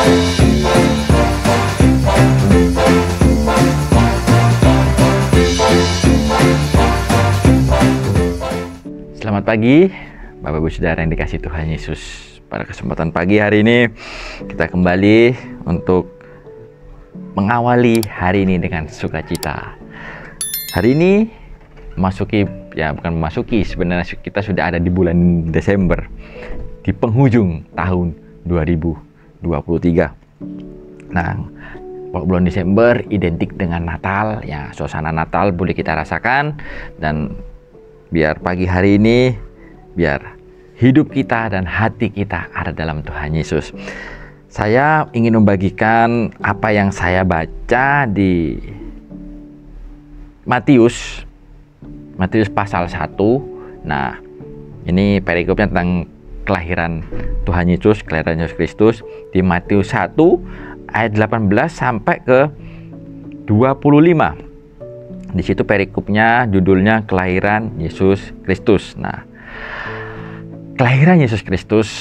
Selamat pagi, Bapak Ibu Saudara yang dikasihi Tuhan Yesus. Pada kesempatan pagi hari ini, kita kembali untuk mengawali hari ini dengan sukacita. Hari ini sebenarnya kita sudah ada di bulan Desember, di penghujung tahun 2023. Nah, kalau bulan Desember identik dengan Natal, ya suasana Natal boleh kita rasakan. Dan biar pagi hari ini, biar hidup kita dan hati kita ada dalam Tuhan Yesus. Saya ingin membagikan apa yang saya baca di Matius pasal 1. Nah, ini perikopnya tentang kelahiran Tuhan Yesus, kelahiran Yesus Kristus di Matius 1 ayat 18 sampai ke 25. Di situ perikopnya judulnya kelahiran Yesus Kristus. Nah, kelahiran Yesus Kristus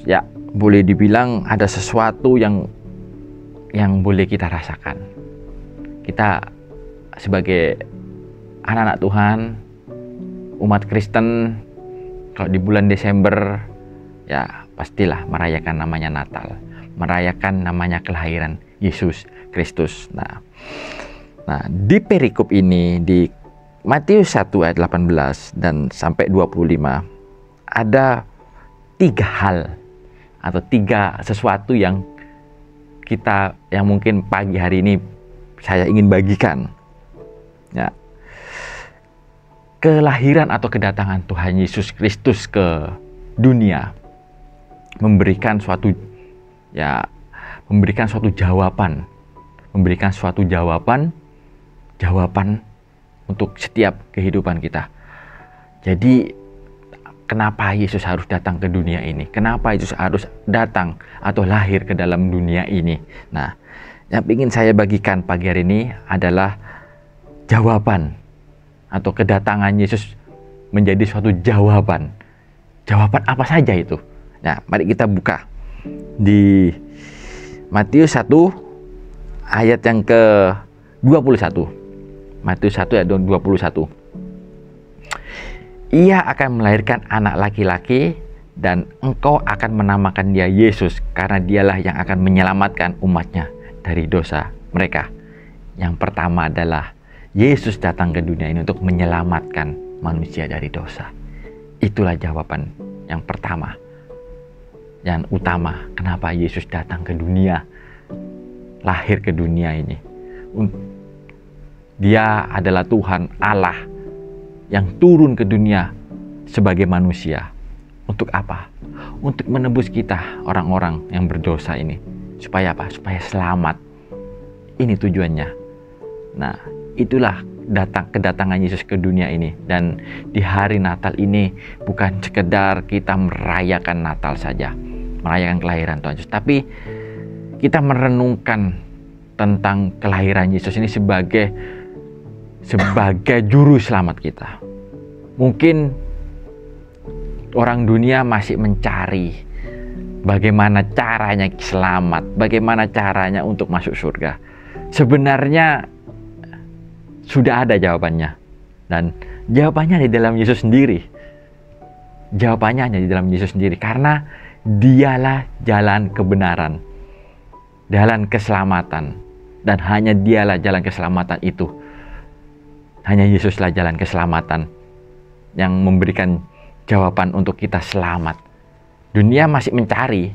ya boleh dibilang ada sesuatu yang boleh kita rasakan. Kita sebagai anak-anak Tuhan, umat Kristen, kalau di bulan Desember ya pastilah merayakan namanya Natal, merayakan namanya kelahiran Yesus Kristus. Nah, di perikop ini di Matius 1 ayat 18 dan sampai 25 ada 3 hal atau 3 sesuatu yang mungkin pagi hari ini saya ingin bagikan. Ya. Kelahiran atau kedatangan Tuhan Yesus Kristus ke dunia memberikan suatu jawaban untuk setiap kehidupan kita. Jadi kenapa Yesus harus datang ke dunia ini? Kenapa Yesus harus datang atau lahir ke dalam dunia ini? Nah, yang ingin saya bagikan pagi hari ini adalah jawaban atau kedatangan Yesus menjadi suatu jawaban. Jawaban apa saja itu? Nah, mari kita buka di Matius 1 ayat yang ke-21. Matius 1 ayat 21. Ia akan melahirkan anak laki-laki dan engkau akan menamakan dia Yesus, karena dialah yang akan menyelamatkan umatnya dari dosa mereka. Yang pertama adalah Yesus datang ke dunia ini untuk menyelamatkan manusia dari dosa. Itulah jawaban yang pertama, yang utama, kenapa Yesus datang ke dunia, lahir ke dunia ini. Dia adalah Tuhan Allah yang turun ke dunia sebagai manusia. Untuk apa? Untuk menebus kita, orang-orang yang berdosa ini. Supaya apa? Supaya selamat. Ini tujuannya. Nah, itulah kedatangan Yesus ke dunia ini. Dan di hari Natal ini bukan sekedar kita merayakan Natal saja, merayakan kelahiran Tuhan Yesus, tapi kita merenungkan tentang kelahiran Yesus ini sebagai juru selamat kita. Mungkin orang dunia masih mencari bagaimana caranya selamat, bagaimana caranya untuk masuk surga. Sebenarnya sudah ada jawabannya, dan jawabannya di dalam Yesus sendiri. Jawabannya hanya di dalam Yesus sendiri, karena dialah jalan kebenaran, jalan keselamatan, dan hanya dialah jalan keselamatan itu. Hanya Yesuslah jalan keselamatan yang memberikan jawaban untuk kita selamat. Dunia masih mencari,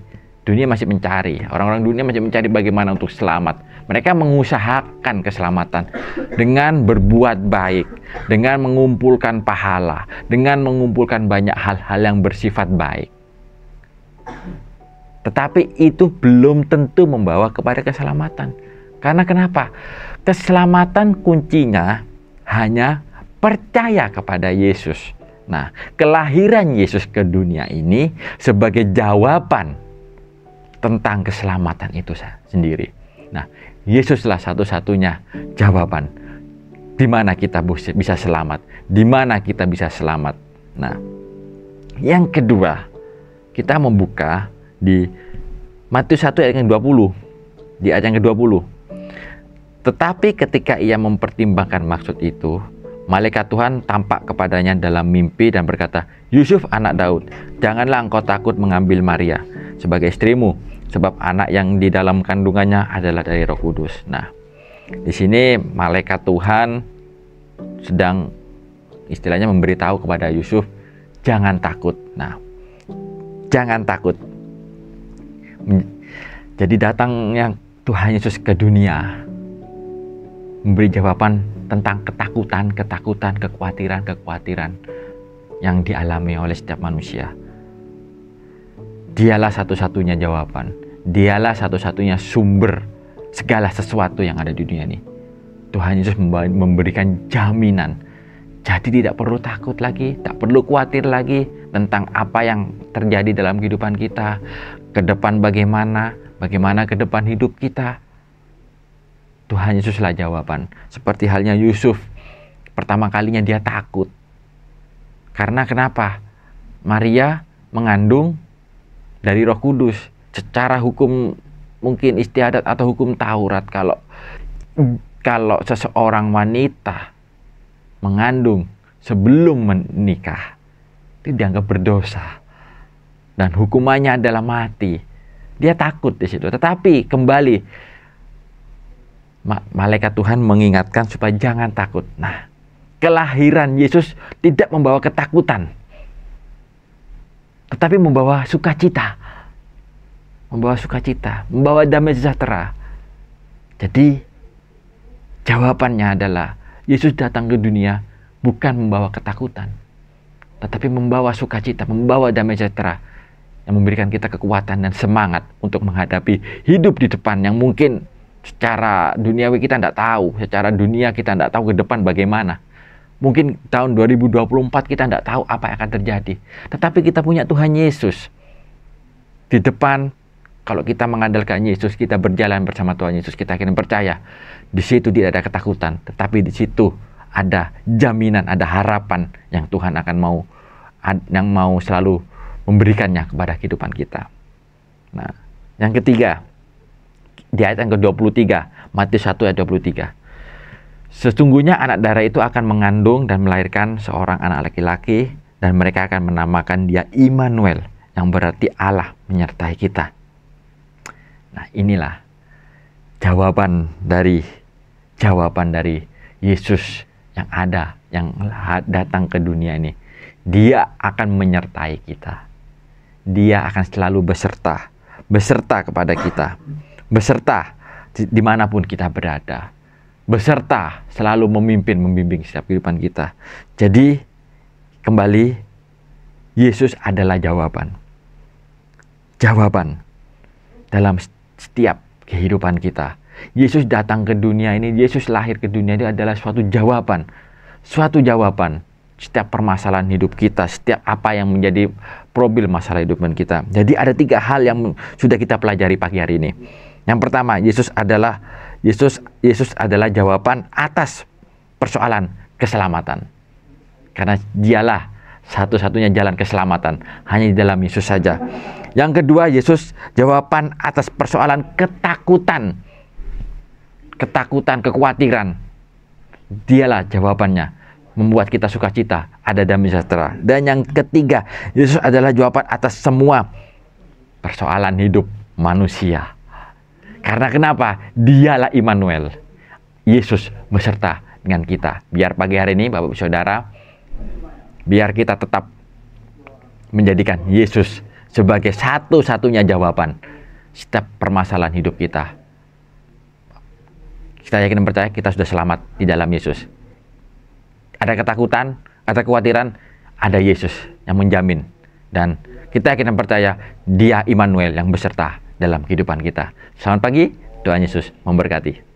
orang-orang dunia masih mencari bagaimana untuk selamat. Mereka mengusahakan keselamatan dengan berbuat baik, dengan mengumpulkan pahala, dengan mengumpulkan banyak hal-hal yang bersifat baik. Tetapi itu belum tentu membawa kepada keselamatan. Karena kenapa? Keselamatan kuncinya hanya percaya kepada Yesus. Nah, kelahiran Yesus ke dunia ini sebagai jawaban tentang keselamatan itu sendiri. Nah, Yesuslah satu-satunya jawaban di mana kita bisa selamat, di mana kita bisa selamat. Nah, yang kedua, kita membuka di Matius 1 ayat yang ke-20. Di ayat yang ke-20. Tetapi ketika ia mempertimbangkan maksud itu, malaikat Tuhan tampak kepadanya dalam mimpi dan berkata, Yusuf anak Daud, janganlah engkau takut mengambil Maria sebagai istrimu, sebab anak yang di dalam kandungannya adalah dari Roh Kudus. Nah, di sini malaikat Tuhan sedang istilahnya memberitahu kepada Yusuf, jangan takut. Nah, jangan takut. Jadi datangnya Tuhan Yesus ke dunia memberi jawaban tentang ketakutan, kekhawatiran yang dialami oleh setiap manusia. Dialah satu-satunya jawaban. Dialah satu-satunya sumber segala sesuatu yang ada di dunia ini. Tuhan Yesus memberikan jaminan. Jadi tidak perlu takut lagi, tak perlu khawatir lagi tentang apa yang terjadi dalam kehidupan kita. Ke depan bagaimana ke depan hidup kita. Tuhan Yesuslah jawaban. Seperti halnya Yusuf, pertama kalinya dia takut. Karena kenapa? Maria mengandung dari Roh Kudus. Secara hukum mungkin istiadat atau hukum Taurat, kalau seseorang wanita mengandung sebelum menikah, itu dianggap berdosa dan hukumannya adalah mati. Dia takut di situ. Tetapi kembali malaikat Tuhan mengingatkan supaya jangan takut. Nah, kelahiran Yesus tidak membawa ketakutan, tetapi membawa sukacita. Membawa damai sejahtera. Jadi jawabannya adalah Yesus datang ke dunia bukan membawa ketakutan, tetapi membawa sukacita, membawa damai sejahtera yang memberikan kita kekuatan dan semangat untuk menghadapi hidup di depan yang mungkin secara duniawi kita tidak tahu, secara dunia kita tidak tahu ke depan bagaimana. Mungkin tahun 2024 kita tidak tahu apa yang akan terjadi, tetapi kita punya Tuhan Yesus di depan. Kalau kita mengandalkan Yesus, kita berjalan bersama Tuhan Yesus, kita akan percaya di situ tidak ada ketakutan, tetapi di situ ada jaminan, ada harapan yang Tuhan akan mau selalu memberikannya kepada kehidupan kita. Nah, yang ketiga, di ayat yang ke-23, Matius 1 ayat 23. Sesungguhnya anak darah itu akan mengandung dan melahirkan seorang anak laki-laki, dan mereka akan menamakan dia Immanuel, yang berarti Allah menyertai kita. Nah, inilah jawaban dari Yesus yang ada, yang datang ke dunia ini. Dia akan menyertai kita. Dia akan selalu beserta kepada kita, beserta dimanapun kita berada, beserta selalu membimbing setiap kehidupan kita. Jadi kembali, Yesus adalah jawaban dalam setiap kehidupan kita. Yesus datang ke dunia ini, Yesus lahir ke dunia ini adalah suatu jawaban setiap permasalahan hidup kita, setiap apa yang menjadi problem masalah hidup kita. Jadi ada 3 hal yang sudah kita pelajari pagi hari ini. Yang pertama, Yesus adalah jawaban atas persoalan keselamatan. Karena dialah satu-satunya jalan keselamatan, hanya di dalam Yesus saja. Yang kedua, Yesus jawaban atas persoalan ketakutan, kekhawatiran. Dialah jawabannya, membuat kita sukacita, ada damai sejahtera. Dan yang ketiga, Yesus adalah jawaban atas semua persoalan hidup manusia. Karena kenapa? Dialah Immanuel, Yesus beserta dengan kita. Biar pagi hari ini Bapak Ibu Saudara, biar kita tetap menjadikan Yesus sebagai satu-satunya jawaban setiap permasalahan hidup kita. Kita yakin dan percaya kita sudah selamat di dalam Yesus. Ada ketakutan, ada kekhawatiran, ada Yesus yang menjamin. Dan kita yakin dan percaya Dia Immanuel yang beserta dalam kehidupan kita. Selamat pagi, Tuhan Yesus memberkati.